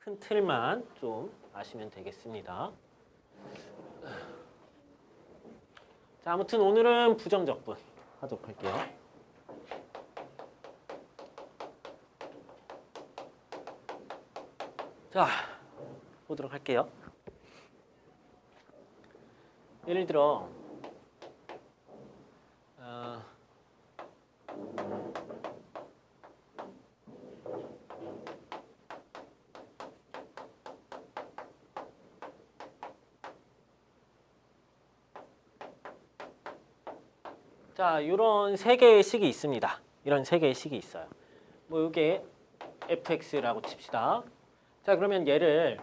큰 틀만 좀 아시면 되겠습니다. 자, 아무튼 오늘은 부정적분 하도록 할게요. 자, 보도록 할게요. 예를 들어 자, 이런 세 개의 식이 있습니다. 이런 세 개의 식이 있어요. 뭐 이게 fx라고 칩시다. 자, 그러면 얘를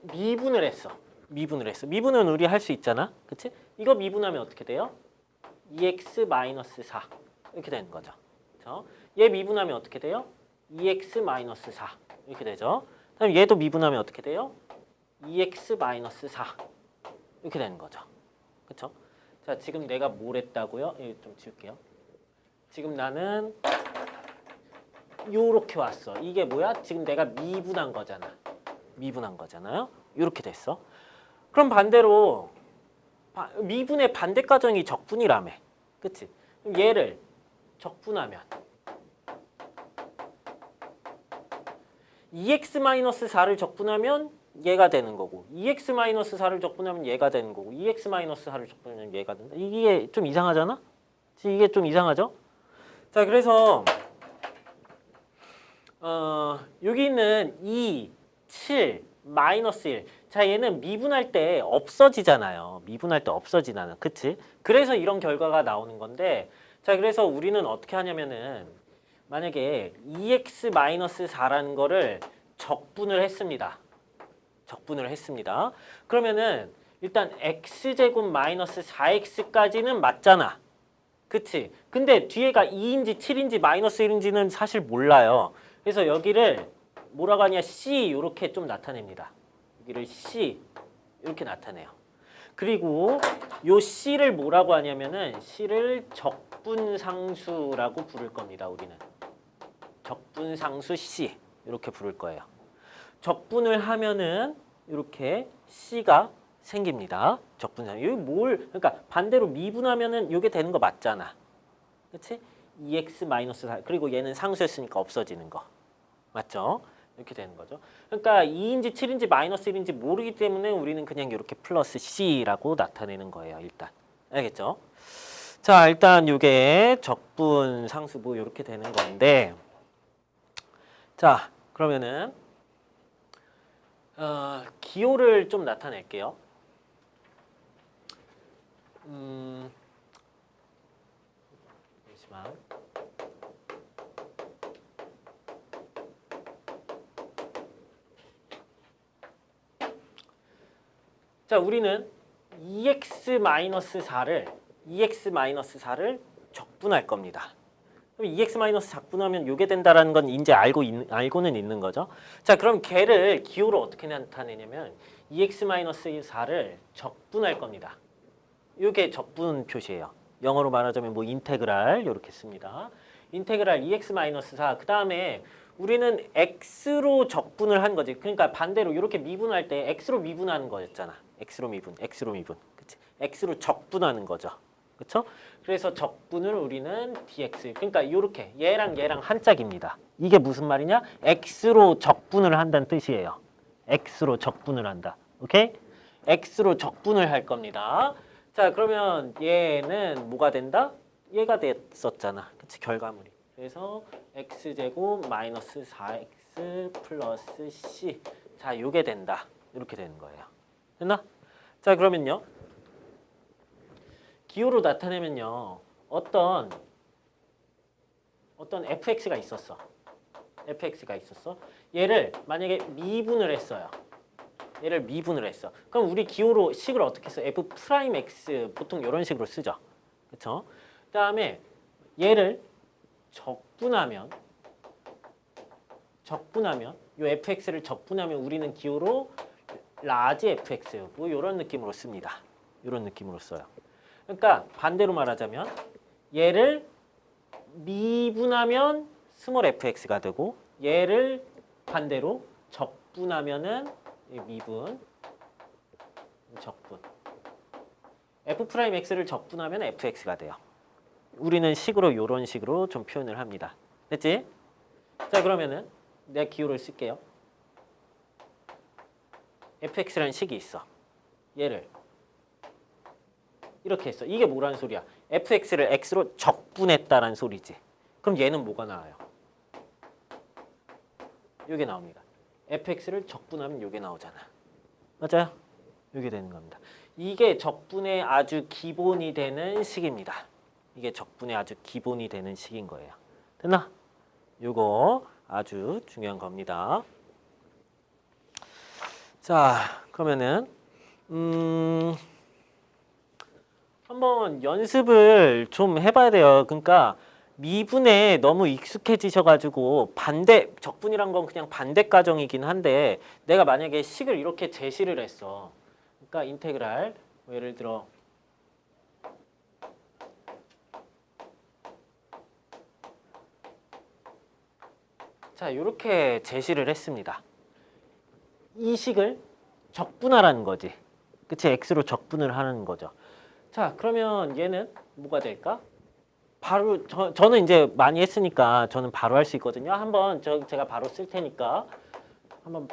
미분을 했어. 미분은 우리 할 수 있잖아. 그치? 이거 미분하면 어떻게 돼요? 2x-4 이렇게 되는 거죠. 그렇죠? 얘 미분하면 어떻게 돼요? 2x-4 이렇게 되죠. 그다음 얘도 미분하면 어떻게 돼요? 2x-4 이렇게 되는 거죠. 그렇죠? 자, 지금 내가 뭘 했다고요? 좀 지울게요. 지금 나는 요렇게 왔어. 이게 뭐야? 지금 내가 미분한 거잖아. 미분한 거잖아요. 요렇게 됐어. 그럼 반대로 미분의 반대 가정이 적분이라며. 그치? 그럼 얘를 적분하면 2x-4를 적분하면 얘가 되는 거고 2x-4를 적분하면 얘가 되는 거고 2x-4를 적분하면 얘가 된다. 이게 좀 이상하잖아? 이게 좀 이상하죠? 자, 그래서 여기 있는 2, 7, 마이너스 1. 자, 얘는 미분할 때 없어지잖아요. 미분할 때 없어지나는. 그치? 그래서 이런 결과가 나오는 건데, 자, 그래서 우리는 어떻게 하냐면은 만약에 2x-4라는 거를 적분을 했습니다. 적분을 했습니다. 그러면은 일단 x제곱 마이너스 4x까지는 맞잖아. 그치? 근데 뒤에가 2인지 7인지 마이너스 1인지는 사실 몰라요. 그래서 여기를 뭐라고 하냐? C 이렇게 좀 나타냅니다. 여기를 C 이렇게 나타내요. 그리고 요 C를 뭐라고 하냐면은 C를 적분상수라고 부를 겁니다. 우리는 적분상수 C 이렇게 부를 거예요. 적분을 하면은 이렇게 C가 생깁니다. 적분상. 여기 그러니까 반대로 미분하면은 이게 되는 거 맞잖아. 그렇지? 2x-4 그리고 얘는 상수였으니까 없어지는 거. 맞죠? 이렇게 되는 거죠. 그러니까 2인지 7인지 마이너스 1인지 모르기 때문에 우리는 그냥 이렇게 플러스 C라고 나타내는 거예요. 일단. 알겠죠? 자, 일단 이게 적분 상수부 이렇게 되는 건데 자, 그러면은 기호를 좀 나타낼게요. 잠시만. 자, 우리는 2x-4를 적분할 겁니다. 그럼 2x- 적분하면 요게 된다라는 건 이제 알고는 있는 거죠. 자, 그럼 걔를 기호로 어떻게 나타내냐면 2x-4를 적분할 겁니다. 요게 적분 표시예요. 영어로 말하자면 뭐 인테그랄 이렇게 씁니다. 인테그랄 2x-4 그 다음에 우리는 x로 적분을 한 거지. 그러니까 반대로 이렇게 미분할 때 x로 미분하는 거였잖아. x로 미분. 그치? x로 적분하는 거죠. 그렇죠? 그래서 적분을 우리는 dx. 그러니까 이렇게 얘랑 한 짝입니다. 이게 무슨 말이냐? x로 적분을 한다는 뜻이에요. x로 적분을 한다. 오케이? x로 적분을 할 겁니다. 자, 그러면 얘는 뭐가 된다? 얘가 됐었잖아. 그치? 결과물이. 그래서 x제곱 마이너스 4x 플러스 c. 자, 요게 된다. 이렇게 되는 거예요. 됐나? 자, 그러면요. 기호로 나타내면요. 어떤 fx가 있었어. 얘를 만약에 미분을 했어요. 그럼 우리 기호로 식을 어떻게 써? f 프라임 x 보통 이런 식으로 쓰죠. 그렇죠? 그다음에 얘를 적분하면 요 fx를 적분하면 우리는 기호로 라지 fx 뭐 이런 느낌으로 씁니다. 이런 느낌으로 써요. 그러니까 반대로 말하자면 얘를 미분하면 스몰 fx가 되고 얘를 반대로 적분하면은 이 미분, 적분. f'x를 적분하면 fx가 돼요. 우리는 식으로 이런 식으로 좀 표현을 합니다. 됐지? 자, 그러면은 내가 기호를 쓸게요. fx라는 식이 있어. 얘를 이렇게 했어. 이게 뭐라는 소리야? fx를 x로 적분했다라는 소리지. 그럼 얘는 뭐가 나와요? 이게 나옵니다. fx를 적분하면 이게 나오잖아. 맞아요? 이게 되는 겁니다. 이게 적분의 아주 기본이 되는 식입니다. 이게 적분의 아주 기본이 되는 식인 거예요. 됐나? 요거 아주 중요한 겁니다. 자, 그러면은 한번 연습을 좀 해봐야 돼요. 그러니까 미분에 너무 익숙해지셔가지고 적분이란 건 그냥 반대 과정이긴 한데 내가 만약에 식을 이렇게 제시를 했어. 그러니까 인테그랄 뭐 예를 들어 자 이렇게 제시를 했습니다. 이 식을 적분하라는 거지. 그치? x로 적분을 하는 거죠. 자 그러면 얘는 뭐가 될까? 바로 저는 이제 많이 했으니까 저는 바로 할 수 있거든요. 한번 제가 바로 쓸 테니까 한번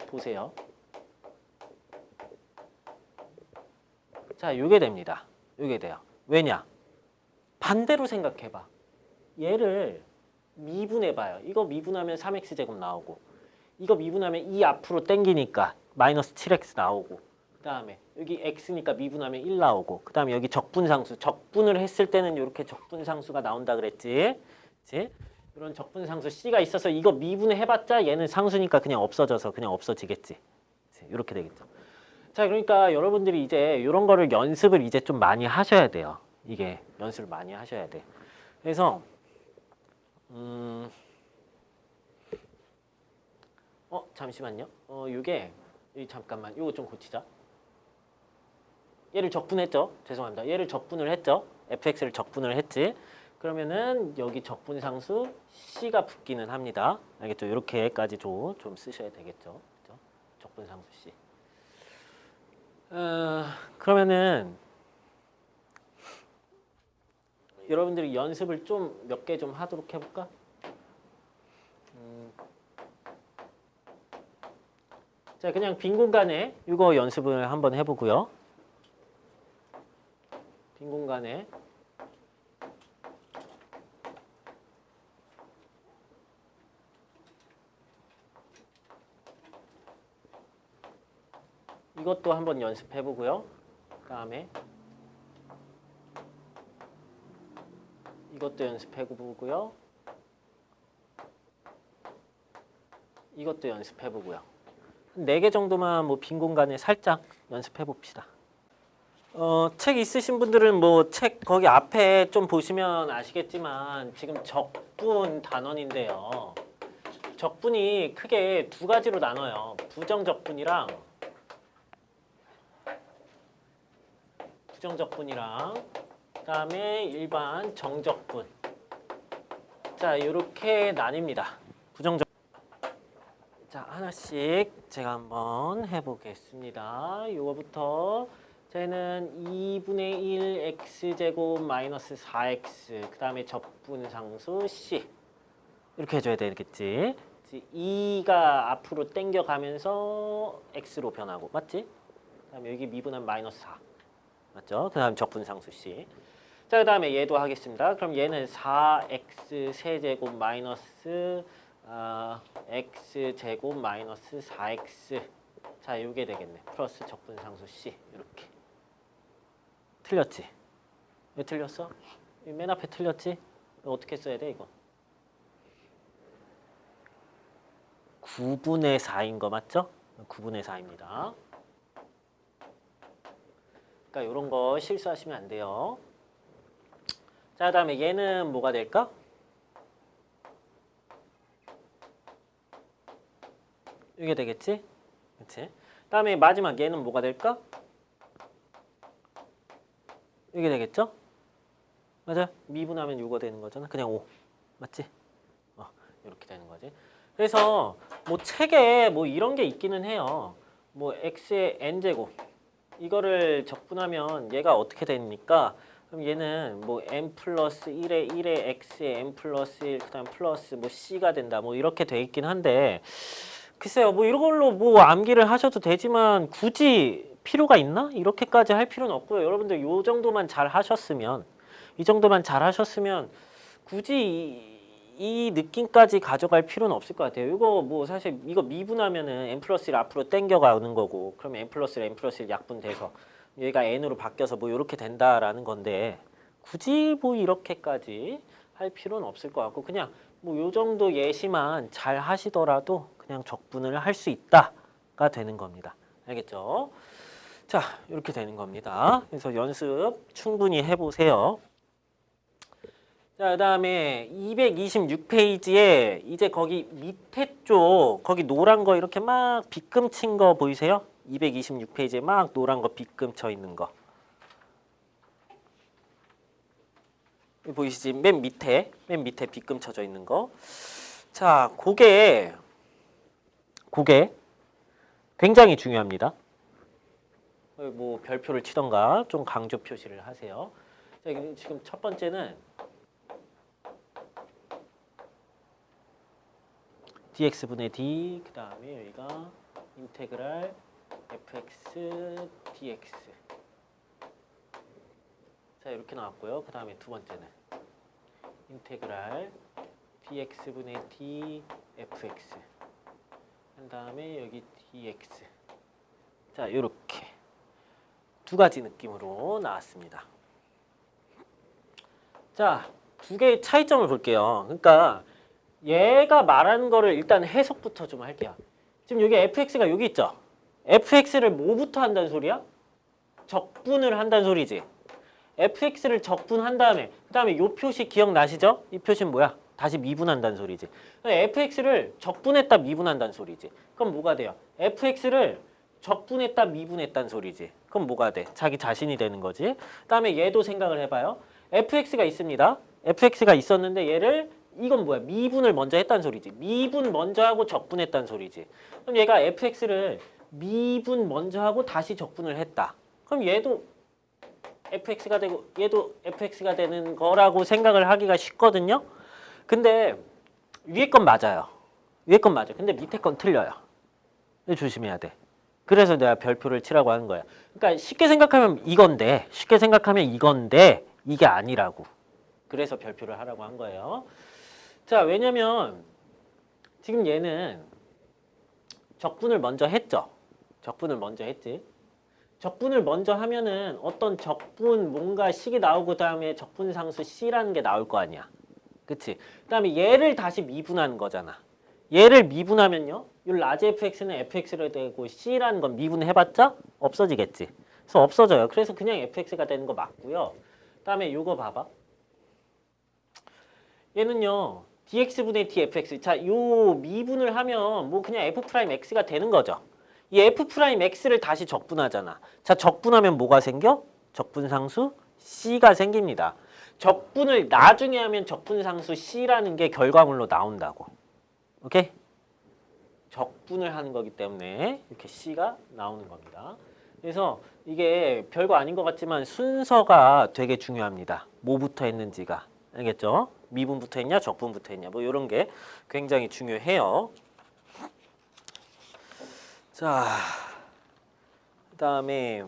보세요. 자, 이게 됩니다. 이게 돼요. 왜냐? 반대로 생각해봐. 얘를 미분해봐요. 이거 미분하면 3x제곱 나오고 이거 미분하면 2 앞으로 땡기니까 마이너스 7x 나오고 그 다음에 여기 x니까 미분하면 1 나오고 그 다음에 여기 적분상수 적분을 했을 때는 이렇게 적분상수가 나온다 그랬지. 그치? 이런 적분상수 c가 있어서 이거 미분해봤자 얘는 상수니까 그냥 없어져서 그냥 없어지겠지. 그치? 이렇게 되겠죠. 자 그러니까 여러분들이 이제 이런 거를 연습을 이제 좀 많이 하셔야 돼요. 이게 연습을 많이 하셔야 돼. 그래서 잠시만요. 요게 잠깐만 요거 좀 고치자. 얘를 적분했죠. 죄송합니다. 얘를 적분을 했죠. fx를 적분을 했지. 그러면은 여기 적분상수 c가 붙기는 합니다. 알겠죠? 이렇게까지도 좀 쓰셔야 되겠죠. 그렇죠? 적분상수 c. 그러면은 여러분들이 연습을 좀 몇 개 좀 하도록 해볼까? 자, 그냥 빈 공간에 이거 연습을 한번 해보고요. 빈 공간에 이것도 한번 연습해보고요. 그 다음에 이것도 연습해보고요. 이것도 연습해보고요. 4개 정도만 뭐 빈 공간에 살짝 연습해봅시다. 책 있으신 분들은 뭐 책 거기 앞에 좀 보시면 아시겠지만 지금 적분 단원인데요. 적분이 크게 두 가지로 나눠요. 부정적분이랑 그다음에 일반 정적분. 자, 이렇게 나뉩니다. 부정적. 자, 하나씩 제가 한번 해보겠습니다. 이거부터 쟤는 2분의 1 x제곱 마이너스 4x 그 다음에 적분상수 c 이렇게 해줘야 되겠지. 2가 앞으로 당겨가면서 x로 변하고 맞지? 그 다음에 여기 미분하면 마이너스 4 맞죠? 그 다음 적분상수 c. 자, 그 다음에 얘도 하겠습니다. 그럼 얘는 4x 세제곱 마이너스 x제곱 마이너스 4x. 자, 요게 되겠네. 플러스 적분상수 c. 이렇게. 틀렸지? 왜 틀렸어? 맨 앞에 틀렸지? 어떻게 써야 돼, 이거? 9분의 4인 거 맞죠? 9분의 4입니다. 그러니까 이런 거 실수하시면 안 돼요. 자, 그다음에 얘는 뭐가 될까? 이게 되겠지? 그렇지? 그다음에 마지막 얘는 뭐가 될까? 이게 되겠죠? 맞아? 미분하면 6가 되는 거잖아. 그냥 5. 맞지? 이렇게 되는 거지. 그래서 뭐 책에 뭐 이런 게 있기는 해요. 뭐 x의 n제곱 이거를 적분하면 얘가 어떻게 됩니까? 그럼 얘는 뭐 n 플러스 1에 1에 x에 n 플러스 1 그다음 플러스 뭐 c가 된다. 뭐 이렇게 돼 있긴 한데 글쎄요. 뭐 이런 걸로 뭐 암기를 하셔도 되지만 굳이 필요가 있나? 이렇게까지 할 필요는 없고요. 여러분들 요 정도만 잘 하셨으면 이 정도만 잘 하셨으면 굳이 이 느낌까지 가져갈 필요는 없을 것 같아요. 이거 뭐 사실 이거 미분하면은 n 플러스 1 앞으로 땡겨가는 거고 그러면 n 플러스 1 n 플러스 1 약분돼서 얘가 n으로 바뀌어서 뭐 이렇게 된다라는 건데 굳이 뭐 이렇게까지 할 필요는 없을 것 같고 그냥 뭐 요 정도 예시만 잘 하시더라도 그냥 적분을 할 수 있다가 되는 겁니다. 알겠죠? 자, 이렇게 되는 겁니다. 그래서 연습 충분히 해보세요. 자, 그다음에 226페이지에 이제 거기 밑에 쪽 거기 노란 거 이렇게 막 빗금 친 거 보이세요? 226페이지에 막 노란 거 빗금 쳐 있는 거. 보이시지? 맨 밑에 빗금 쳐져 있는 거. 자, 그게 굉장히 중요합니다. 뭐 별표를 치던가 좀 강조 표시를 하세요. 자, 지금 첫 번째는 dx분의 d 그 다음에 여기가 인테그랄 fx dx 자 이렇게 나왔고요. 그 다음에 두 번째는 인테그랄 dx분의 d fx 그 다음에 여기 dx 자 이렇게 두 가지 느낌으로 나왔습니다. 자, 두 개의 차이점을 볼게요. 그러니까 얘가 말하는 거를 일단 해석부터 좀 할게요. 지금 여기 fx가 여기 있죠? fx를 뭐부터 한다는 소리야? 적분을 한다는 소리지. fx를 적분한 다음에 그 다음에 요 표시 기억나시죠? 이 표시는 뭐야? 다시 미분한다는 소리지. fx를 적분했다 미분한다는 소리지. 그럼 뭐가 돼요? fx를 적분했다 미분했다는 소리지. 그럼 뭐가 돼? 자기 자신이 되는 거지. 그 다음에 얘도 생각을 해봐요. fx가 있습니다. fx가 있었는데 얘를 이건 뭐야? 미분을 먼저 했다는 소리지. 미분 먼저 하고 적분했다는 소리지. 그럼 얘가 fx를 미분 먼저 하고 다시 적분을 했다. 그럼 얘도 fx가 되고 얘도 fx가 되는 거라고 생각을 하기가 쉽거든요. 근데 위에 건 맞아요. 위에 건 맞아. 근데 밑에 건 틀려요. 조심해야 돼. 그래서 내가 별표를 치라고 하는 거야. 그러니까 쉽게 생각하면 이건데 이게 아니라고. 그래서 별표를 하라고 한 거예요. 자, 왜냐면 지금 얘는 적분을 먼저 했죠. 적분을 먼저 했지. 적분을 먼저 하면은 어떤 적분 뭔가 식이 나오고 그다음에 적분상수 C라는 게 나올 거 아니야. 그치? 그다음에 얘를 다시 미분하는 거잖아. 얘를 미분하면요. 이 라지 fx는 fx로 되고 C라는 건 미분해봤자 없어지겠지. 그래서 없어져요. 그래서 그냥 fx가 되는 거 맞고요. 그다음에 요거 봐봐. 얘는요. dx분의 dfx. 자, 요 미분을 하면 뭐 그냥 f'x가 되는 거죠. 이 f'x를 다시 적분하잖아. 자, 적분하면 뭐가 생겨? 적분상수 C가 생깁니다. 적분을 나중에 하면 적분상수 C라는 게 결과물로 나온다고. 오케이? 적분을 하는 거기 때문에 이렇게 C가 나오는 겁니다. 그래서 이게 별거 아닌 것 같지만 순서가 되게 중요합니다. 뭐부터 했는지가. 알겠죠? 미분부터 했냐, 적분부터 했냐, 뭐 이런 게 굉장히 중요해요. 자, 그다음에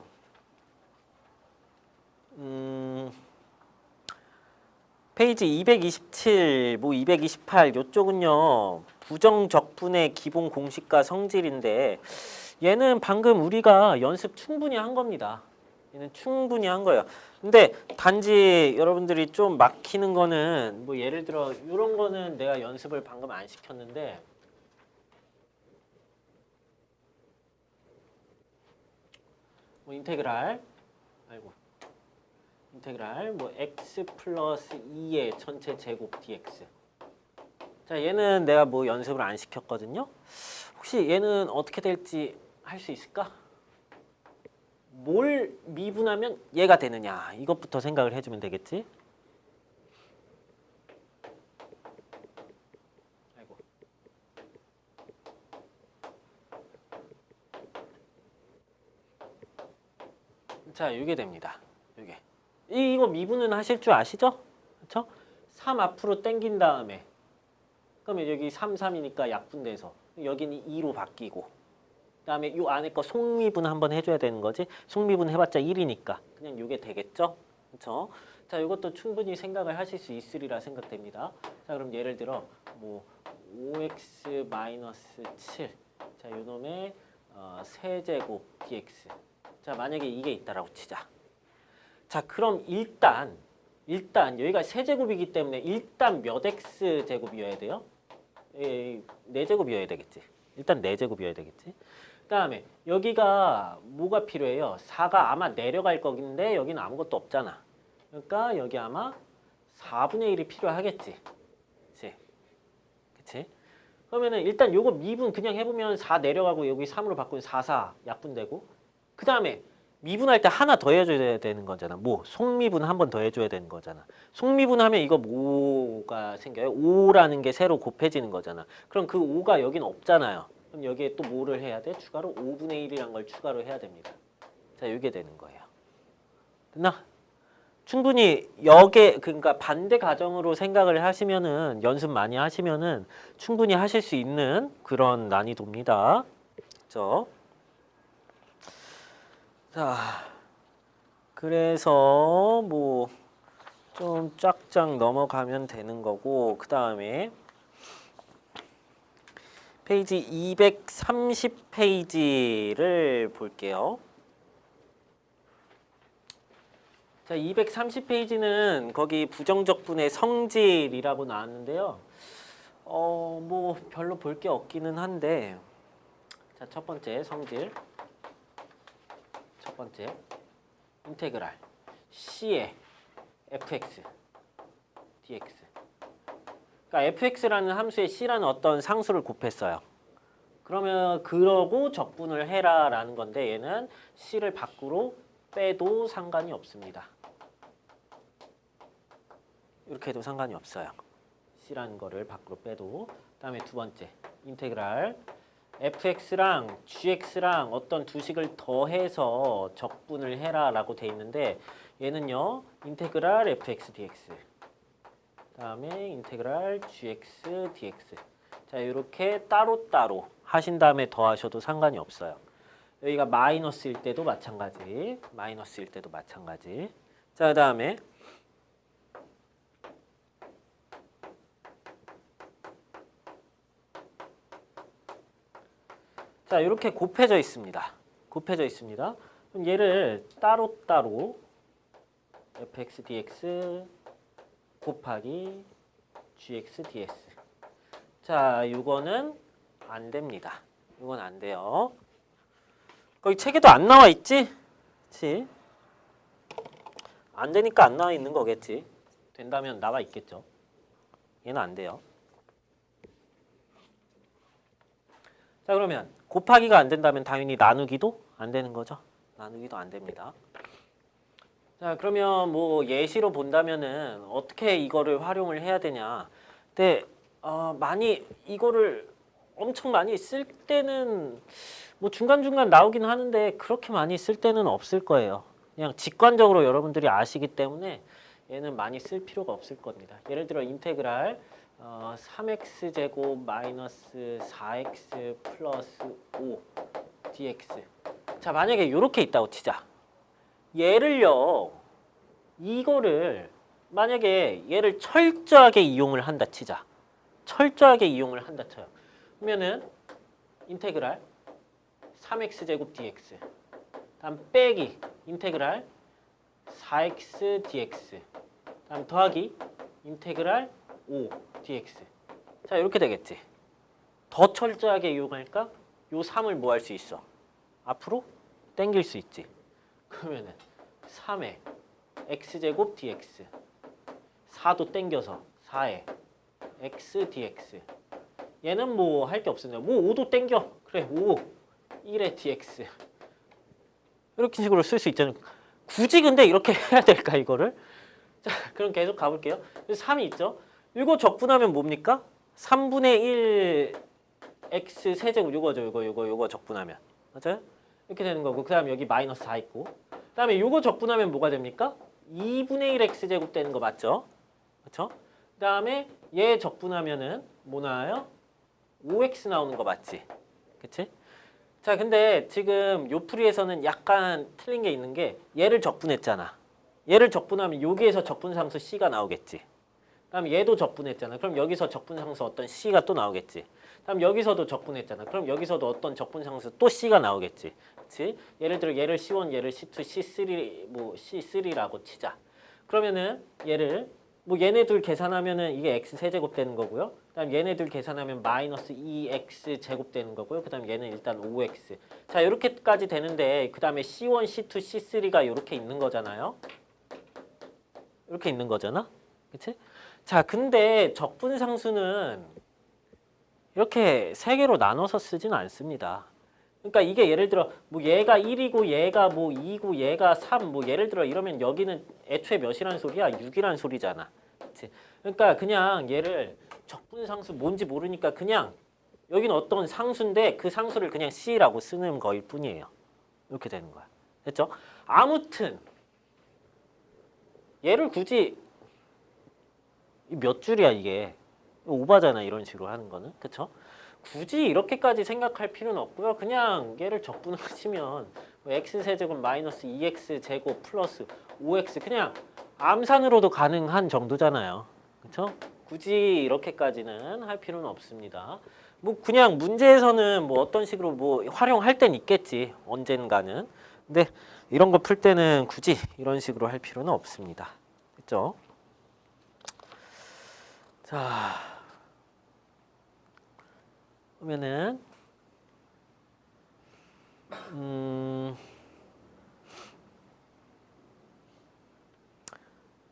페이지 227, 뭐 228 요쪽은요 부정적분의 기본 공식과 성질인데 얘는 방금 우리가 연습 충분히 한 겁니다. 얘는 충분히 한 거예요. 근데 단지 여러분들이 좀 막히는 거는 뭐 예를 들어 이런 거는 내가 연습을 방금 안 시켰는데 뭐 인테그랄 뭐 x 플러스 2의 전체 제곱 dx. 자, 얘는 내가 뭐 연습을 안 시켰거든요. 혹시 얘는 어떻게 될지 할 수 있을까? 뭘 미분하면 얘가 되느냐 이것부터 생각을 해주면 되겠지. 아이고. 자, 이게 됩니다. 이게. 이거 미분은 하실 줄 아시죠? 그렇죠? 3 앞으로 당긴 다음에 그러면 여기 3, 3이니까 약분돼서 여기는 2로 바뀌고 그다음에 이 안에 거 속미분 한번 해줘야 되는 거지. 속미분 해봤자 1이니까 그냥 이게 되겠죠? 그렇죠? 자, 이것도 충분히 생각을 하실 수 있으리라 생각됩니다. 자, 그럼 예를 들어 뭐 5x-7 자, 요놈의 세제곱 dx 자, 만약에 이게 있다라고 치자. 자, 그럼 일단 여기가 세제곱이기 때문에 일단 몇 x 제곱이어야 돼요? 4제곱이어야 되겠지. 일단 4제곱이어야 되겠지. 그다음에 여기가 뭐가 필요해요? 4가 아마 내려갈 거긴데 여기는 아무것도 없잖아. 그러니까 여기 아마 4분의 1이 필요하겠지. 그치? 그러면은 일단 요거 미분 그냥 해보면 4 내려가고 여기 3으로 바꾸면 4 약분되고 그 다음에 미분할 때 하나 더 해줘야 되는 거잖아. 뭐 속미분 한 번 더 해줘야 되는 거잖아. 속미분 하면 이거 뭐가 생겨요? 5라는 게 새로 곱해지는 거잖아. 그럼 그 5가 여기는 없잖아요. 그럼 여기에 또 뭐를 해야 돼? 추가로 5분의 1이란 걸 추가로 해야 됩니다. 자, 이게 되는 거예요. 됐나? 충분히 그러니까 반대 가정으로 생각을 하시면은 연습 많이 하시면은 충분히 하실 수 있는 그런 난이도입니다. 그렇죠? 자, 그래서 뭐 좀 쫙쫙 넘어가면 되는 거고 그 다음에 페이지 230페이지를 볼게요. 자, 230페이지는 거기 부정적분의 성질이라고 나왔는데요. 뭐 별로 볼 게 없기는 한데 자, 첫 번째 성질 첫 번째 인테그랄 C의 fx dx 그러니까 fx라는 함수에 C라는 어떤 상수를 곱했어요. 그러면 그러고 적분을 해라 라는 건데 얘는 C를 밖으로 빼도 상관이 없습니다. 이렇게 해도 상관이 없어요. C라는 거를 밖으로 빼도. 그다음에 두 번째 인테그랄 fx랑 gx랑 어떤 두 식을 더해서 적분을 해라 라고 돼 있는데 얘는요 인테그랄 fx dx 그다음에 인테그랄 gx dx 자, 이렇게 따로따로 하신 다음에 더하셔도 상관이 없어요. 여기가 마이너스일 때도 마찬가지. 마이너스일 때도 마찬가지. 자, 그다음에 자, 이렇게 곱해져 있습니다. 곱해져 있습니다. 그럼 얘를 따로따로 fx dx 곱하기 gx ds 자, 이거는 안 됩니다. 이건 안 돼요. 거기 책에도 안 나와 있지? 그치? 안 되니까 안 나와 있는 거겠지. 된다면 나와 있겠죠. 얘는 안 돼요. 자, 그러면 곱하기가 안 된다면 당연히 나누기도 안 되는 거죠. 나누기도 안 됩니다. 자, 그러면 뭐 예시로 본다면은 어떻게 이거를 활용을 해야 되냐. 근데 많이 이거를 엄청 많이 쓸 때는 뭐 중간중간 나오긴 하는데 그렇게 많이 쓸 때는 없을 거예요. 그냥 직관적으로 여러분들이 아시기 때문에 얘는 많이 쓸 필요가 없을 겁니다. 예를 들어 인테그랄 3x제곱 마이너스 4x 플러스 5 dx 자, 만약에 이렇게 있다고 치자. 얘를요 이거를 만약에 얘를 철저하게 이용을 한다 치자. 철저하게 이용을 한다 쳐요. 그러면은 인테그랄 3x제곱 dx 다음 빼기 인테그랄 4x dx 다음 더하기 인테그랄 5 dx 자, 이렇게 되겠지. 더 철저하게 이용할까? 요 3을 뭐 할 수 있어? 앞으로 당길 수 있지. 그러면은 3의 x제곱 dx 4도 당겨서 4의 x dx 얘는 뭐 할 게 없습니다. 뭐 5도 당겨. 그래 5 1의 dx 이렇게 식으로 쓸 수 있잖아요. 굳이 근데 이렇게 해야 될까 이거를? 자, 그럼 계속 가볼게요. 3이 있죠. 이거 적분하면 뭡니까? 3분의 1 x 세제곱 요거죠. 요거 적분하면 맞아요? 이렇게 되는 거고 그 다음 여기 마이너스 4 있고 그다음에 요거 적분하면 뭐가 됩니까? 2분의 1 x제곱 되는 거 맞죠? 그렇죠? 그다음에 얘 적분하면은 뭐 나와요? 5x 나오는 거 맞지? 그치? 자, 근데 지금 요 풀이에서는 약간 틀린 게 있는 게 얘를 적분했잖아. 얘를 적분하면 여기에서 적분상수 c가 나오겠지. 그다음 얘도 적분했잖아. 그럼 여기서 적분상수 어떤 c가 또 나오겠지. 그다음 여기서도 적분했잖아. 그럼 여기서도 어떤 적분상수 또 c가 나오겠지. 그렇지? 예를 들어 얘를 C1, 얘를 C2, C3 뭐 C3라고 치자. 그러면은 얘를 뭐 얘네 둘 계산하면은 이게 x 세제곱 되는 거고요. 그다음 얘네 둘 계산하면 마이너스 2x 제곱 되는 거고요. 그다음 얘는 일단 5x. 자, 이렇게까지 되는데 그다음에 C1, C2, C3가 이렇게 있는 거잖아요. 이렇게 있는 거잖아. 그렇지? 자, 근데 적분상수는 이렇게 세 개로 나눠서 쓰진 않습니다. 그러니까 이게 예를 들어 뭐 얘가 1이고 얘가 뭐 2고 얘가 3 뭐 예를 들어 이러면 여기는 애초에 몇이란 소리야? 6이란 소리잖아. 그치? 그러니까 그냥 얘를 적분상수 뭔지 모르니까 그냥 여기는 어떤 상수인데 그 상수를 그냥 C라고 쓰는 거일 뿐이에요. 이렇게 되는 거야. 됐죠? 아무튼 얘를 굳이 몇 줄이야 이게. 오바잖아 이런 식으로 하는 거는. 그쵸? 굳이 이렇게까지 생각할 필요는 없고요. 그냥 얘를 적분하시면 뭐 x세제곱 마이너스 2x제곱 플러스 5x 그냥 암산으로도 가능한 정도잖아요. 그렇죠? 굳이 이렇게까지는 할 필요는 없습니다. 뭐 그냥 문제에서는 뭐 어떤 식으로 뭐 활용할 땐 있겠지. 언젠가는. 근데 이런 거 풀 때는 굳이 이런 식으로 할 필요는 없습니다. 그렇죠? 자, 그러면은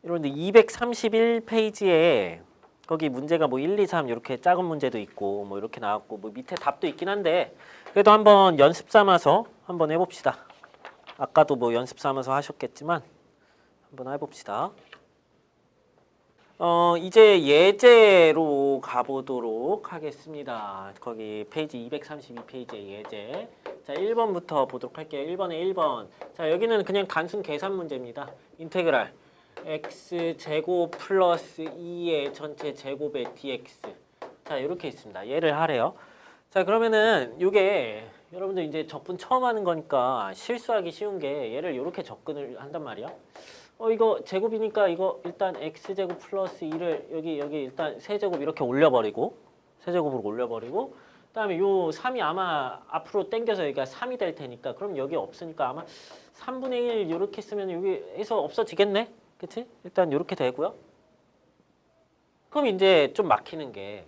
이런데 231페이지에 거기 문제가 뭐 1, 2, 3 이렇게 작은 문제도 있고 뭐 이렇게 나왔고 뭐 밑에 답도 있긴 한데 그래도 한번 연습 삼아서 한번 해봅시다. 아까도 뭐 연습 삼아서 하셨겠지만 한번 해봅시다. 이제 예제로 가보도록 하겠습니다. 거기 페이지 232페이지의 예제. 자, 1번부터 보도록 할게요. 1번에 1번. 자, 여기는 그냥 단순 계산 문제입니다. 인테그랄 x제곱 플러스 2의 전체 제곱의 dx. 자, 이렇게 있습니다. 얘를 하래요. 자, 그러면은 이게 여러분들 이제 적분 처음 하는 거니까 실수하기 쉬운 게 얘를 이렇게 접근을 한단 말이야. 이거 제곱이니까 이거 일단 x제곱 플러스 2를 여기 일단 세제곱 이렇게 올려버리고 세제곱으로 올려버리고 그다음에 요 3이 아마 앞으로 당겨서 여기가 3이 될 테니까 그럼 여기 없으니까 아마 3분의 1 이렇게 쓰면 여기에서 없어지겠네? 그치? 일단 이렇게 되고요. 그럼 이제 좀 막히는 게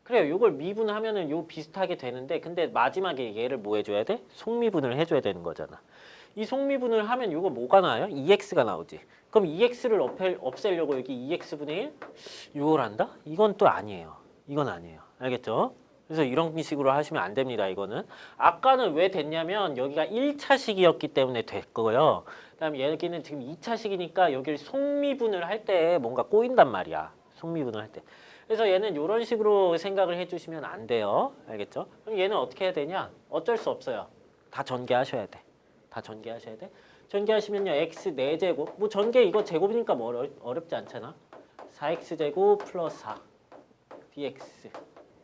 그래요. 요걸 미분하면은 요 비슷하게 되는데 근데 마지막에 얘를 뭐 해줘야 돼? 속미분을 해줘야 되는 거잖아. 이 속미분을 하면 이거 뭐가 나와요? 2x가 나오지. 그럼 2x를 없애려고 여기 2x분의 1? 이걸 한다? 이건 또 아니에요. 이건 아니에요. 알겠죠? 그래서 이런 식으로 하시면 안 됩니다. 이거는. 아까는 왜 됐냐면 여기가 1차식이었기 때문에 됐고요. 그다음에 여기는 지금 2차식이니까 여기를 속미분을 할 때 뭔가 꼬인단 말이야. 속미분을 할 때. 그래서 얘는 이런 식으로 생각을 해주시면 안 돼요. 알겠죠? 그럼 얘는 어떻게 해야 되냐? 어쩔 수 없어요. 다 전개하셔야 돼. 다 전개하셔야 돼. 전개하시면요. x 4제곱. 뭐 전개 이거 제곱이니까 뭐 어렵지 않잖아. 4x제곱 플러스 4 dx.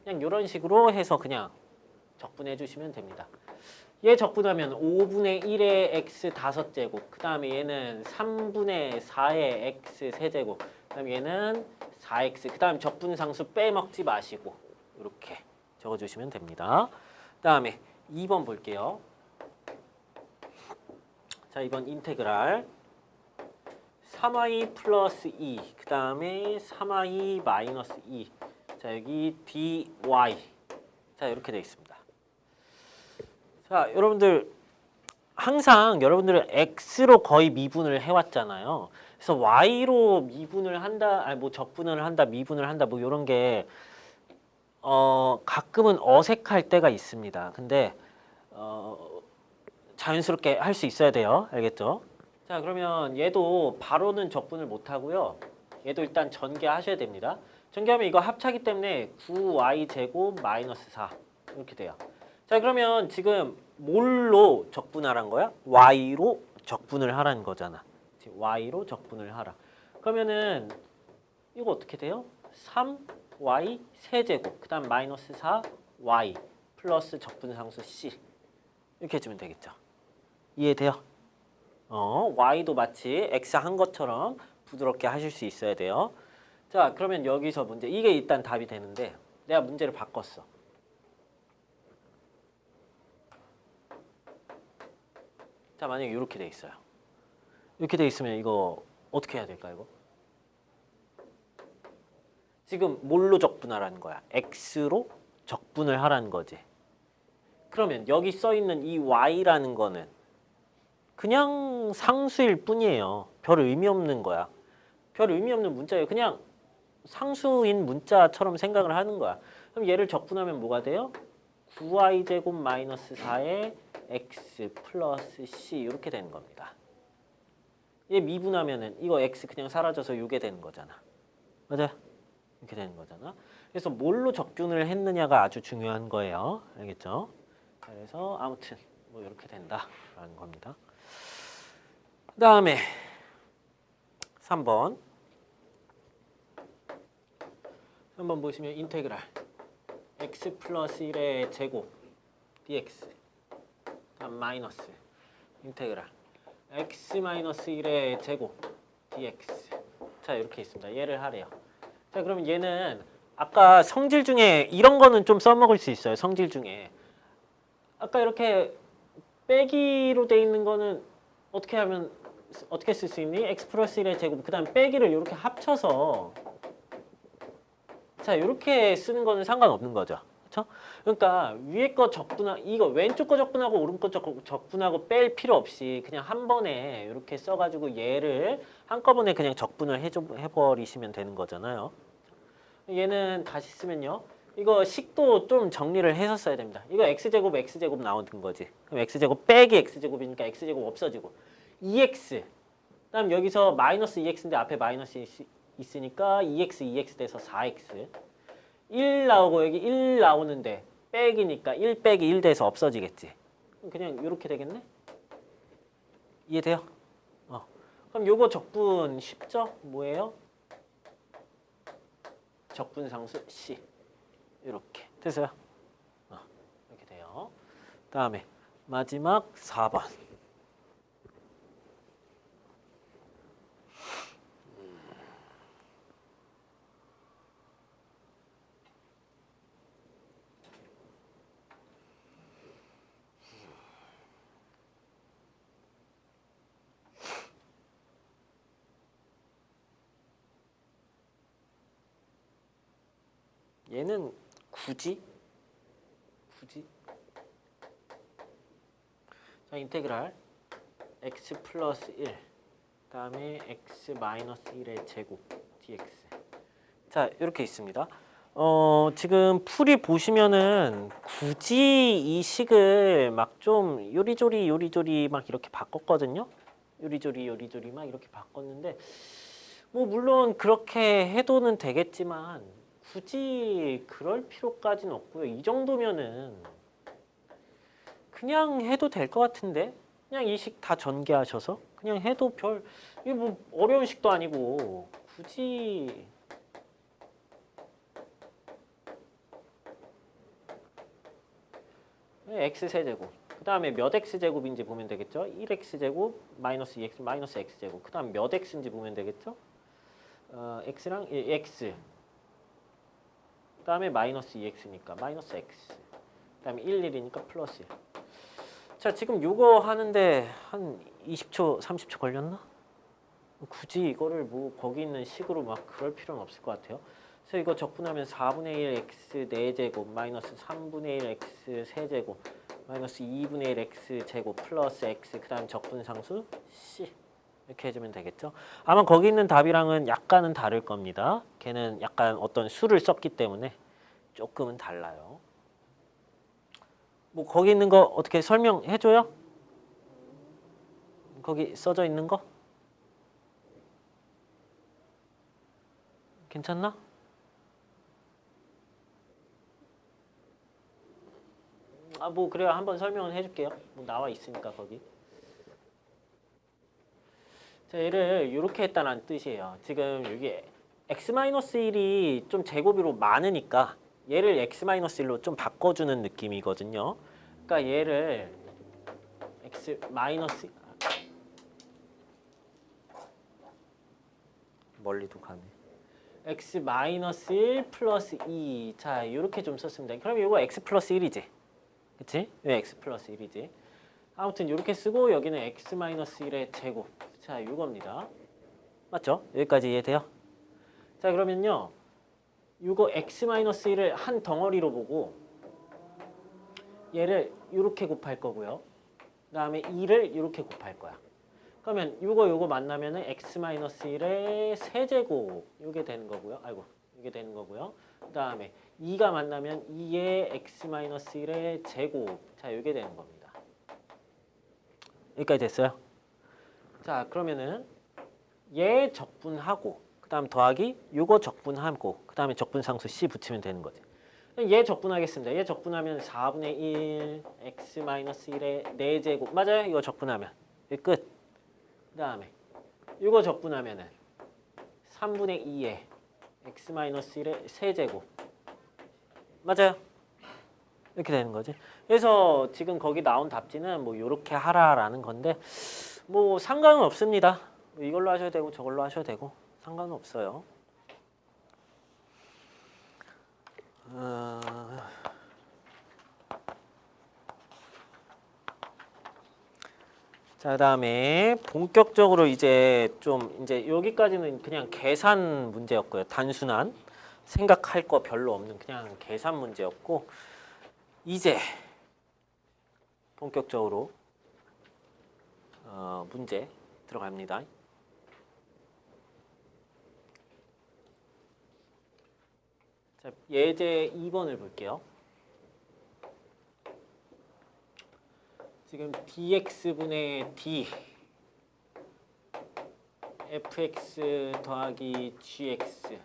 그냥 이런 식으로 해서 그냥 적분해 주시면 됩니다. 얘 적분하면 5분의 1의 x 5제곱. 그 다음에 얘는 3분의 4의 x 세제곱. 그 다음에 얘는 4x. 그 다음 적분상수 빼먹지 마시고 이렇게 적어주시면 됩니다. 그 다음에 2번 볼게요. 자, 이번 인테그랄 3y 플러스 2, 그 다음에 3y 마이너스 2. 자, 여기 dy. 자, 이렇게 되어 있습니다. 자, 여러분들 항상 여러분들은 x로 거의 미분을 해왔잖아요. 그래서 y로 미분을 한다, 아니 뭐 적분을 한다, 미분을 한다, 뭐 이런 게 가끔은 어색할 때가 있습니다. 근데 자연스럽게 할 수 있어야 돼요. 알겠죠? 자, 그러면 얘도 바로는 적분을 못 하고요. 얘도 일단 전개하셔야 됩니다. 전개하면 이거 합차기 때문에 9y 제곱 마이너스 4 이렇게 돼요. 자, 그러면 지금 뭘로 적분하란 거야? y로 적분을 하라는 거잖아. y로 적분을 하라. 그러면은 이거 어떻게 돼요? 3y 세제곱 그 다음 마이너스 4y 플러스 적분상수 c 이렇게 해주면 되겠죠. 이해돼요? y도 마치 x 한 것처럼 부드럽게 하실 수 있어야 돼요. 자, 그러면 여기서 문제 이게 일단 답이 되는데 내가 문제를 바꿨어. 자, 만약에 이렇게 돼 있어요. 이렇게 돼 있으면 이거 어떻게 해야 될까 이거? 지금 뭘로 적분하라는 거야? x로 적분을 하라는 거지. 그러면 여기 써 있는 이 y라는 거는 그냥 상수일 뿐이에요. 별 의미 없는 거야. 별 의미 없는 문자예요. 그냥 상수인 문자처럼 생각을 하는 거야. 그럼 얘를 적분하면 뭐가 돼요? 9y 제곱 마이너스 4의 x 플러스 c 이렇게 되는 겁니다. 얘 미분하면은 이거 x 그냥 사라져서 6에 되는 거잖아. 맞아요? 이렇게 되는 거잖아. 그래서 뭘로 적분을 했느냐가 아주 중요한 거예요. 알겠죠? 그래서 아무튼 뭐 이렇게 된다라는 겁니다. 그 다음에 3번. 3번 보시면 인테그랄 x 플러스 1의 제곱 dx 다음 마이너스 인테그랄 x 마이너스 1의 제곱 dx 자 이렇게 있습니다. 얘를 하래요. 자 그러면 얘는 아까 성질 중에 이런 거는 좀 써먹을 수 있어요. 성질 중에 아까 이렇게 빼기로 돼 있는 거는 어떻게 하면 어떻게 쓸 수 있니? x 플러스 1의 제곱 그 다음 빼기를 이렇게 합쳐서 자 이렇게 쓰는 거는 상관없는 거죠. 그렇죠? 그러니까 위에 거 적분하고 이거 왼쪽 거 적분하고 오른쪽 거 적분하고 뺄 필요 없이 그냥 한 번에 이렇게 써가지고 얘를 한꺼번에 그냥 적분을 해버리시면 되는 거잖아요. 얘는 다시 쓰면요. 이거 식도 좀 정리를 해서 써야 됩니다. 이거 x제곱 x제곱 나오는 거지. 그럼 x제곱 빼기 x제곱이니까 x제곱 없어지고 2x 그다음 여기서 마이너스 2x인데 앞에 마이너스 있으니까 2x 2x 돼서 4x 1 나오고 여기 1 나오는데 빼기니까 1 빼기 1 돼서 없어지겠지. 그냥 이렇게 되겠네? 이해돼요? 그럼 요거 적분 쉽죠? 뭐예요? 적분상수 C 이렇게 됐어요? 이렇게 돼요. 다음에 마지막 4번. 얘는 굳이 자, 인테그랄 x 플러스 1 그다음에 x 마이너스 1의 제곱 dx 자 이렇게 있습니다. 지금 풀이 보시면은 굳이 이 식을 막 좀 요리조리 막 이렇게 바꿨거든요. 요리조리 막 이렇게 바꿨는데 뭐 물론 그렇게 해도는 되겠지만 굳이 그럴 필요까지는 없고요. 이 정도면은 그냥 해도 될 것 같은데 그냥 이 식 다 전개하셔서 그냥 해도 별 이게 뭐 어려운 식도 아니고 굳이 x세제곱 그 다음에 몇 x제곱인지 보면 되겠죠. 1x제곱 마이너스 2x 마이너스 x제곱 그 다음 몇 x인지 보면 되겠죠. x랑 x 그 다음에 마이너스 2x니까 마이너스 x 그 다음에 1, 1이니까 플러스 1 자 지금 요거 하는데 한 20초 30초 걸렸나? 굳이 이거를 뭐 거기 있는 식으로 막 그럴 필요는 없을 것 같아요. 그래서 이거 적분하면 4분의 1 x 4제곱 마이너스 3분의 1 x 세제곱 마이너스 2분의 1 x 제곱 플러스 x 그 다음 적분상수 c 이렇게 해주면 되겠죠. 아마 거기 있는 답이랑은 약간은 다를 겁니다. 걔는 약간 어떤 수를 썼기 때문에 조금은 달라요. 뭐 거기 있는 거 어떻게 설명해줘요? 거기 써져 있는 거? 괜찮나? 뭐 그래요. 한번 설명을 해줄게요. 뭐 나와 있으니까 거기. 자, 얘를 이렇게 했다는 뜻이에요. 지금 여기 x-1이 좀 제곱으로 많으니까 얘를 x-1로 좀 바꿔주는 느낌이거든요. 그러니까 얘를 x- 멀리도 가네. x-1 플러스 2. 자, 이렇게 좀 썼으면 돼. 그럼 이거 x 플러스 1이지. 그치? 왜 x 플러스 1이지? 아무튼 이렇게 쓰고 여기는 x-1의 제곱. 자, 이겁니다. 맞죠? 여기까지 이해돼요? 자, 그러면요. 이거 x-1을 한 덩어리로 보고 얘를 이렇게 곱할 거고요. 그 다음에 2를 이렇게 곱할 거야. 그러면 요거 만나면은 x-1의 세제곱 이게 되는 거고요. 아이고, 이게 되는 거고요. 그 다음에 2가 만나면 2의 x-1의 제곱. 자, 이게 되는 겁니다. 여기까지 됐어요? 자, 그러면은 얘 적분하고 그 다음 더하기 요거 적분하고 그 다음에 적분상수 c 붙이면 되는 거지. 얘 적분하겠습니다. 얘 적분하면 4분의 1 x-1의 4제곱 맞아요? 이거 적분하면 여기 끝. 그 다음에 이거 적분하면은 3분의 2에 x-1의 세제곱 맞아요? 이렇게 되는 거지. 그래서 지금 거기 나온 답지는 뭐 이렇게 하라라는 건데 뭐 상관은 없습니다. 이걸로 하셔도 되고 저걸로 하셔도 되고 상관은 없어요. 자, 그다음에 본격적으로 이제 여기까지는 그냥 계산 문제였고요. 단순한 생각할 거 별로 없는 그냥 계산 문제였고 이제 본격적으로 문제 들어갑니다. 자, 예제 2번을 볼게요. 지금 dx분의 d fx 더하기 gx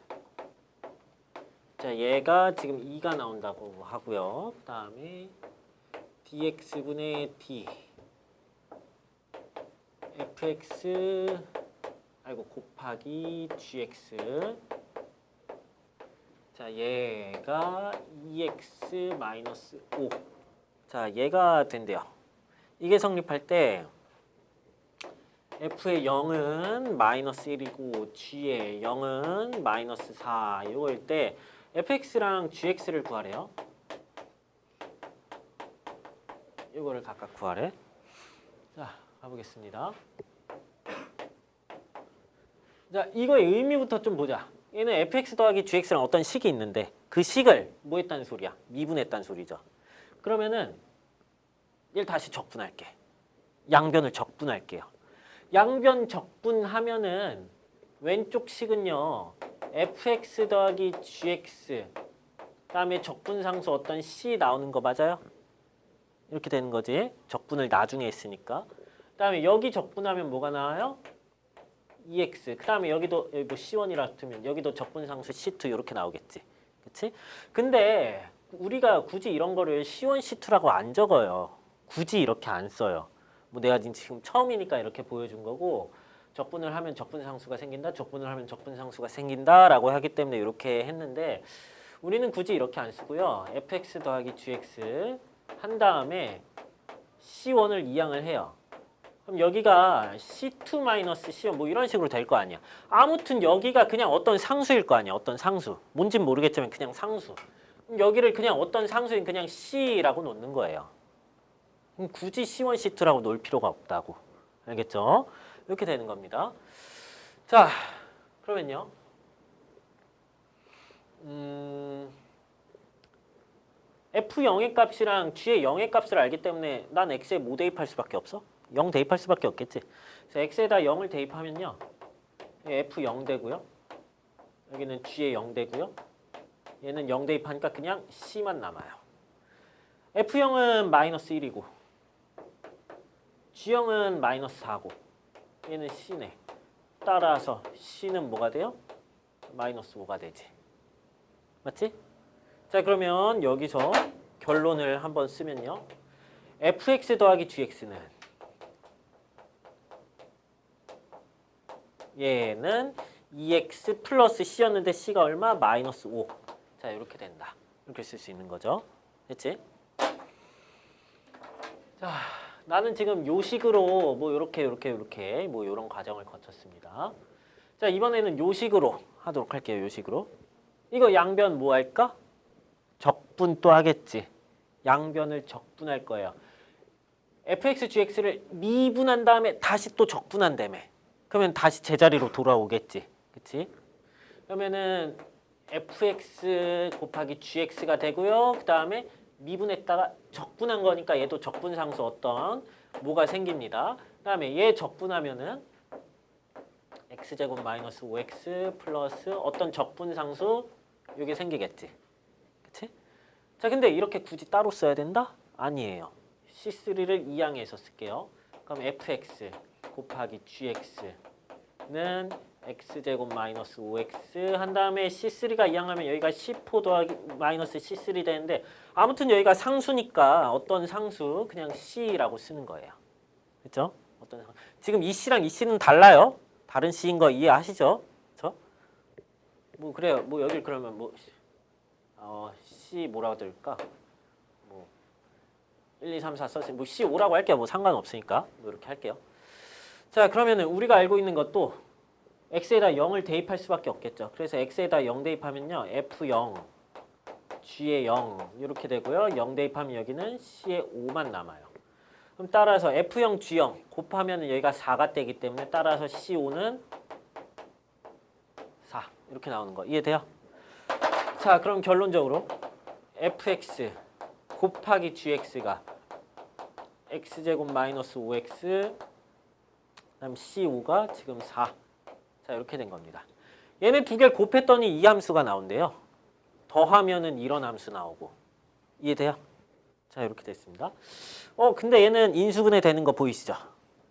자, 얘가 지금 2가 나온다고 하고요. 그 다음에 dx분의 d fx 곱하기 gx 자, 얘가 2x 마이너스 5 자, 얘가 된대요. 이게 성립할 때 f의 0은 마이너스 1이고 g의 0은 마이너스 4 이거일 때 fx랑 gx를 구하래요. 이거를 각각 구하래. 자, 가보겠습니다. 자, 이거의 의미부터 좀 보자. 얘는 fx 더하기 gx랑 어떤 식이 있는데 그 식을 뭐 했다는 소리야? 미분했다는 소리죠. 그러면은 얘를 다시 적분할게. 양변을 적분할게요. 양변 적분하면은 왼쪽 식은요. fx 더하기 gx 그다음에 적분상수 어떤 c 나오는 거 맞아요? 이렇게 되는 거지. 적분을 나중에 했으니까. 그다음에 여기 적분하면 뭐가 나와요? 2x. 그다음에 여기도 여기 뭐 c1이라 두면 여기도 적분상수 c2 이렇게 나오겠지. 그렇지? 근데 우리가 굳이 이런 거를 c1, c2라고 안 적어요. 굳이 이렇게 안 써요. 뭐 내가 지금 처음이니까 이렇게 보여준 거고 적분을 하면 적분상수가 생긴다. 적분을 하면 적분상수가 생긴다라고 하기 때문에 이렇게 했는데 우리는 굳이 이렇게 안 쓰고요. fx 더하기 gx 한 다음에 c1을 이항을 해요. 그럼 여기가 c2 마이너스 c1 뭐 이런 식으로 될 거 아니야. 아무튼 여기가 그냥 어떤 상수일 거 아니야. 어떤 상수. 뭔진 모르겠지만 그냥 상수. 그럼 여기를 그냥 어떤 상수인 그냥 c라고 놓는 거예요. 그럼 굳이 c1, c2라고 놓을 필요가 없다고. 알겠죠? 이렇게 되는 겁니다. 자, 그러면요. f0의 값이랑 g의 0의 값을 알기 때문에 난 x에 뭐 대입할 수밖에 없어? 0 대입할 수밖에 없겠지. 그래서 x에다 0을 대입하면요. f 0 되고요. 여기는 g에 0 되고요. 얘는 0 대입하니까 그냥 c만 남아요. f0은 마이너스 1이고 g형은 마이너스 4고 얘는 c네. 따라서 c는 뭐가 돼요? 마이너스 5가 되지. 맞지? 자, 그러면 여기서 결론을 한번 쓰면요. fx 더하기 gx는 얘는 2x 플러스 c였는데 c가 얼마? 마이너스 5. 자, 이렇게 된다. 이렇게 쓸 수 있는 거죠. 됐지? 자, 나는 지금 요식으로 뭐 이렇게 뭐 이런 과정을 거쳤습니다. 자, 이번에는 요식으로 하도록 할게요. 요식으로. 이거 양변 뭐 할까? 적분 또 하겠지. 양변을 적분할 거예요. fx, gx를 미분한 다음에 다시 또 적분한다며. 그러면 다시 제자리로 돌아오겠지. 그치? 그러면은 fx 곱하기 gx가 되고요. 그 다음에 미분했다가 적분한 거니까 얘도 적분상수 어떤 뭐가 생깁니다. 그 다음에 얘 적분하면은 x제곱 마이너스 5x 플러스 어떤 적분상수 이게 생기겠지. 그치? 자, 근데 이렇게 굳이 따로 써야 된다? 아니에요. C3를 이항에서 쓸게요. 그럼 fx 곱하기 gx는 x제곱 마이너스 5x 한 다음에 C3가 이항하면 여기가 C4 더하기 마이너스 C3 되는데 아무튼 여기가 상수니까 어떤 상수 그냥 C라고 쓰는 거예요. 그렇죠? 어떤 상수. 지금 이 C랑 이 C는 달라요. 다른 C인 거 이해하시죠? 그렇죠? 뭐 그래요. 뭐 여기 그러면 뭐 C 뭐라고 들을까? 뭐 1, 2, 3, 4 썼으니 뭐 C5라고 할게요. 뭐 상관없으니까 뭐 이렇게 할게요. 자, 그러면은 우리가 알고 있는 것도 x에다 0을 대입할 수밖에 없겠죠. 그래서 x에다 0 대입하면요. f0, g에 0 이렇게 되고요. 0 대입하면 여기는 c에 5만 남아요. 그럼 따라서 f0, g0 곱하면 여기가 4가 되기 때문에 따라서 c5는 4 이렇게 나오는 거 이해돼요? 자, 그럼 결론적으로 fx 곱하기 gx가 x제곱 마이너스 5x 그다음 c5가 지금 4. 자, 이렇게 된 겁니다. 얘네 두 개 곱했더니 이 함수가 나온대요. 더하면은 이런 함수 나오고. 이해돼요? 자, 이렇게 됐습니다. 근데 얘는 인수분해 되는 거 보이시죠?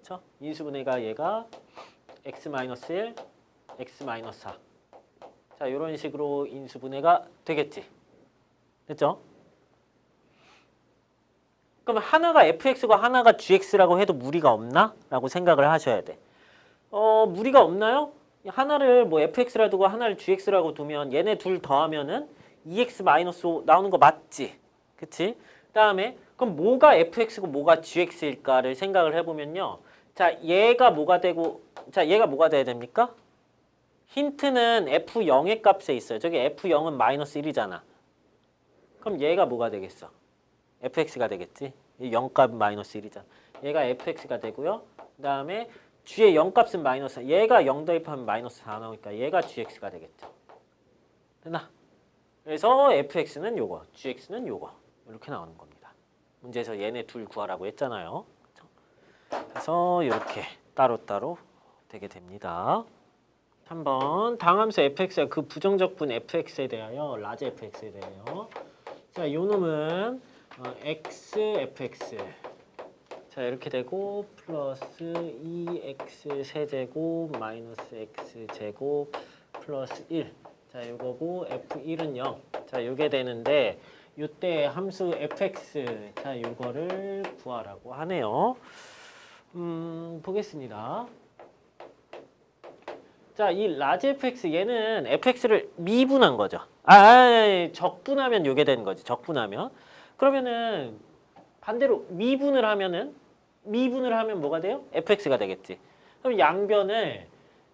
그렇죠? 인수분해가 얘가 x-1, x-4. 자, 이런 식으로 인수분해가 되겠지. 됐죠? 그럼 하나가 fx고 하나가 gx라고 해도 무리가 없나? 라고 생각을 하셔야 돼. 무리가 없나요? 하나를 뭐 fx라 두고 하나를 gx라고 두면 얘네 둘 더하면은 2x-5 나오는 거 맞지? 그치? 그다음에 그럼 뭐가 fx고 뭐가 gx일까를 생각을 해보면요. 자, 얘가 뭐가 되고 자, 얘가 뭐가 돼야 됩니까? 힌트는 f0의 값에 있어요. 저기 f0은 마이너스 1이잖아. 그럼 얘가 뭐가 되겠어? fx가 되겠지? 0값 마이너스 1이잖아. 얘가 fx가 되고요. 그다음에 g의 0값은 마이너스 4. 얘가 0 대입하면 마이너스 4 나오니까 얘가 gx가 되겠죠. 됐나? 그래서 fx는 요거, gx는 요거. 이렇게 나오는 겁니다. 문제에서 얘네 둘 구하라고 했잖아요. 그렇죠? 그래서 이렇게 따로따로 되게 됩니다. 3번 당함수 fx가 그 부정적분 fx에 대하여 라지 fx에 대하여 자, 요 놈은 x fx 자, 이렇게 되고 플러스 2x 세제곱 마이너스 x 제곱 플러스 1 자, 요거고 f1은 0 자, 요게 되는데 요때 함수 fx 자, 요거를 구하라고 하네요. 보겠습니다. 자, 이 라지 fx 얘는 fx를 미분한 거죠. 적분하면 요게 되는 거지. 적분하면. 그러면은 반대로 미분을 하면 뭐가 돼요? fx가 되겠지. 그럼 양변을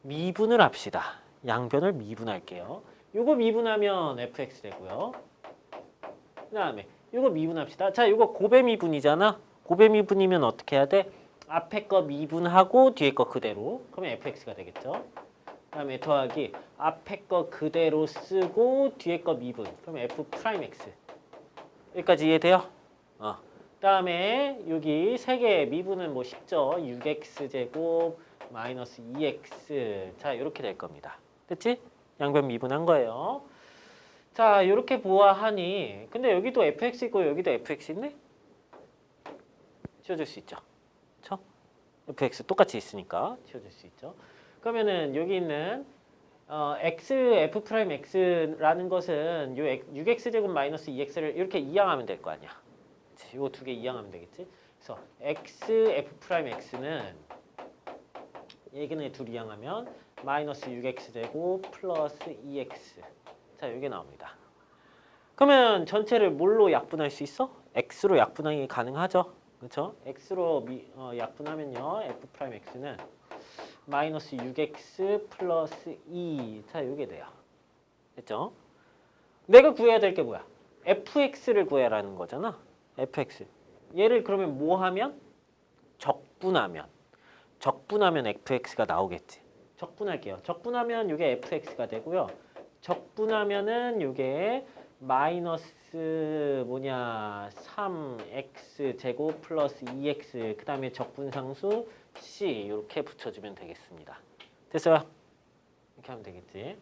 미분을 합시다. 양변을 미분할게요. 요거 미분하면 fx 되고요. 그다음에 요거 미분합시다. 자, 요거 고배 미분이잖아. 고배 미분이면 어떻게 해야 돼? 앞에 거 미분하고 뒤에 거 그대로. 그러면 fx가 되겠죠. 그다음에 더하기 앞에 거 그대로 쓰고 뒤에 거 미분. 그러면 f'(x). 여기까지 이해돼요? 그다음에 여기 세 개 미분은 뭐 쉽죠. 6x 제곱 마이너스 2x. 자, 이렇게 될 겁니다. 됐지? 양변 미분한 거예요. 자, 이렇게 보아하니 근데 여기도 fx 있고 여기도 fx 있네? 지워줄 수 있죠. 그렇죠? fx 똑같이 있으니까 지워줄 수 있죠. 그러면은 여기 있는 x f'x라는 것은 요 6x 제곱 마이너스 2x를 이렇게 이항하면 될 거 아니야. 이거 두 개 이항하면 되겠지. 그래서 x f'x는 얘기는 둘 이항하면 마이너스 6x제곱 플러스 2x. 자, 이게 나옵니다. 그러면 전체를 뭘로 약분할 수 있어? x로 약분하기 가능하죠? 그렇죠? x로 약분하면요. f'x는 마이너스 6x 플러스 2. 자, 이게 돼요. 됐죠? 내가 구해야 될 게 뭐야? fx를 구해라는 거잖아. fx. 얘를 그러면 뭐 하면? 적분하면 fx가 나오겠지. 적분할게요. 적분하면 이게 fx가 되고요. 적분하면은 이게 마이너스 3x 제곱 플러스 2x 그 다음에 적분상수 c 이렇게 붙여주면 되겠습니다. 됐어요? 이렇게 하면 되겠지.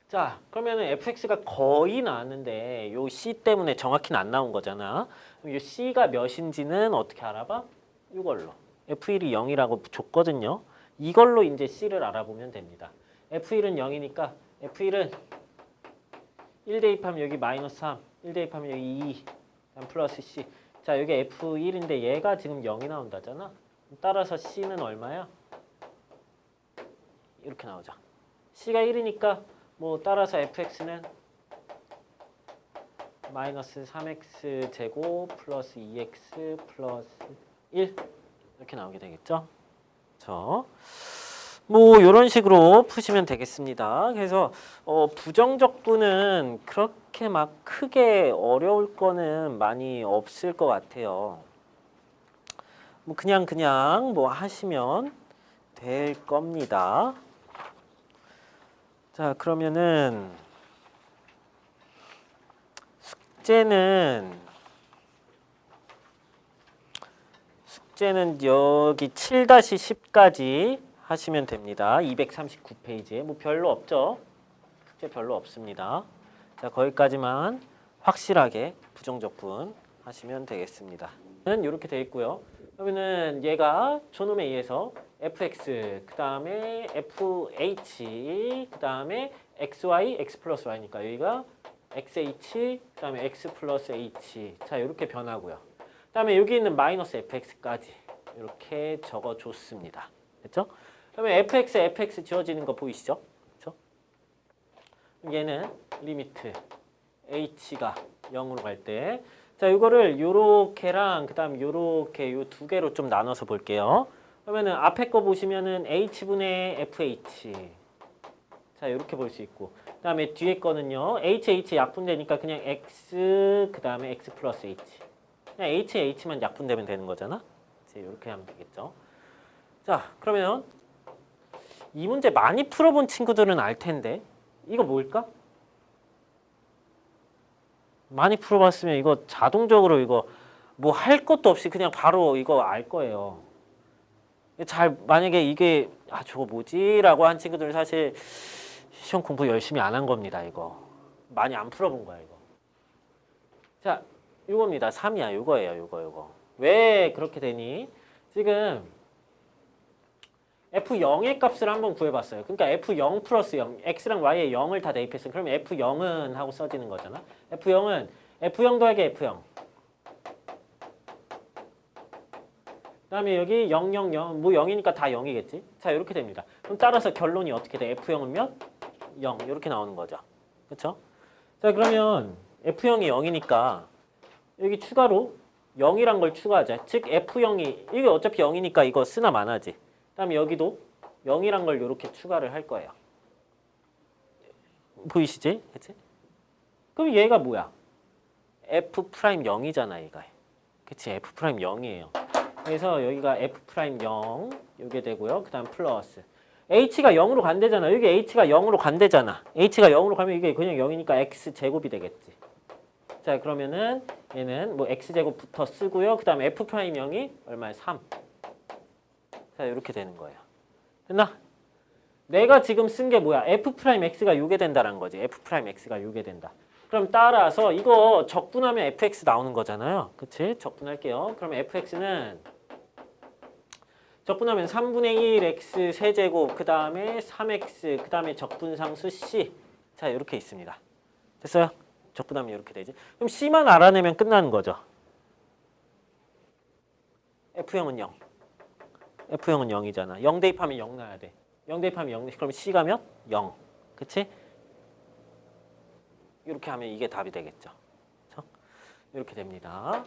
자, 그러면은 fx가 거의 나왔는데 요 c 때문에 정확히는 안 나온 거잖아. 그럼 요 c가 몇인지는 어떻게 알아봐? 이걸로. f1이 0이라고 줬거든요. 이걸로 이제 c를 알아보면 됩니다. f1은 0이니까 f1은 1 대입하면 여기 마이너스 3, 1 대입하면 여기 2, 플러스 c. 자, 여기 f1인데 얘가 지금 0이 나온다잖아. 따라서 c는 얼마야? 이렇게 나오죠. c가 1이니까 뭐 따라서 fx는 마이너스 3x 제곱 플러스 2x 플러스 1 이렇게 나오게 되겠죠. 뭐 이런 식으로 푸시면 되겠습니다. 그래서 부정적분은 그렇게 막 크게 어려울 거는 많이 없을 것 같아요. 뭐 그냥 뭐 하시면 될 겁니다. 자, 그러면은 숙제는 여기 7-10까지 하시면 됩니다. 239페이지에 뭐 별로 없죠? 숙제 별로 없습니다. 자, 거기까지만 확실하게 부정적분 하시면 되겠습니다. 이렇게 돼 있고요. 그러면은 얘가 조놈에 의해서 fx 그 다음에 fh 그 다음에 xy x 플러스 y니까 여기가 xh 그 다음에 x 플러스 h 자 이렇게 변하고요. 그 다음에 여기 있는 마이너스 fx까지 이렇게 적어줬습니다. 됐죠? 그러면 fx 지워지는 거 보이시죠? 그렇죠? 얘는 리미트 h가 0으로 갈 때 자, 이거를 요렇게랑 그다음 요렇게 요 두 개로 좀 나눠서 볼게요. 그러면은 앞에 거 보시면은 h분의 fh. 자, 이렇게 볼 수 있고. 그다음에 뒤에 거는요. h 약분되니까 그냥 x 그다음에 x 플러스 h. 그냥 h만 약분되면 되는 거잖아. 이렇게 하면 되겠죠. 자, 그러면 이 문제 많이 풀어본 친구들은 알 텐데 이거 뭘까? 많이 풀어봤으면 이거 자동적으로 이거 뭐 할 것도 없이 그냥 바로 이거 알 거예요. 만약에 이게 저거 뭐지? 라고 한 친구들은 사실 시험 공부 열심히 안 한 겁니다. 이거 많이 안 풀어본 거야 이거. 자, 이겁니다. 3이야. 이거예요. 이거. 왜 그렇게 되니? 지금 f0의 값을 한번 구해봤어요. 그러니까 f0 플러스 0, x랑 y에 0을 다 대입했어요. 그러면 f0은 하고 써지는 거잖아. f0은 f0 더하기 f0. 그 다음에 여기 0, 0, 0, 뭐 0이니까 다 0이겠지. 자, 이렇게 됩니다. 그럼 따라서 결론이 어떻게 돼? f0은 몇? 0. 이렇게 나오는 거죠. 그렇죠? 자, 그러면 f0이 0이니까 여기 추가로 0이란 걸 추가하자. 즉 f0이 이게 어차피 0이니까 이거 쓰나 마나지. 그다음에 여기도 0이란 걸 이렇게 추가를 할 거예요. 보이시지? 그치? 그럼 얘가 뭐야? f'0이잖아 얘가. 그치? f'0이에요. 그래서 여기가 f'0 이게 되고요. 그 다음 플러스 h가 0으로 간대잖아. 여기 h가 0으로 간대잖아. h가 0으로 가면 이게 그냥 0이니까 x제곱이 되겠지. 자, 그러면은 얘는 뭐 x제곱부터 쓰고요. 그 다음에 f'0이 얼마야? 3. 자, 이렇게 되는 거예요. 됐나? 내가 지금 쓴 게 뭐야? f'x가 6이 된다는 거지. f'x가 6이 된다. 그럼 따라서 이거 적분하면 fx 나오는 거잖아요. 그치? 적분할게요. 그럼 fx는 적분하면 3분의 1 x 세제곱 그 다음에 3x 그 다음에 적분상수 c. 자, 이렇게 있습니다. 됐어요? 적분하면 이렇게 되지. 그럼 c만 알아내면 끝나는 거죠. f0은 0. F형은 0이잖아. 0 대입하면 0 나야 돼. 0 대입하면 0, 그럼 C 가면 0. 그치? 이렇게 하면 이게 답이 되겠죠. 그쵸? 이렇게 됩니다.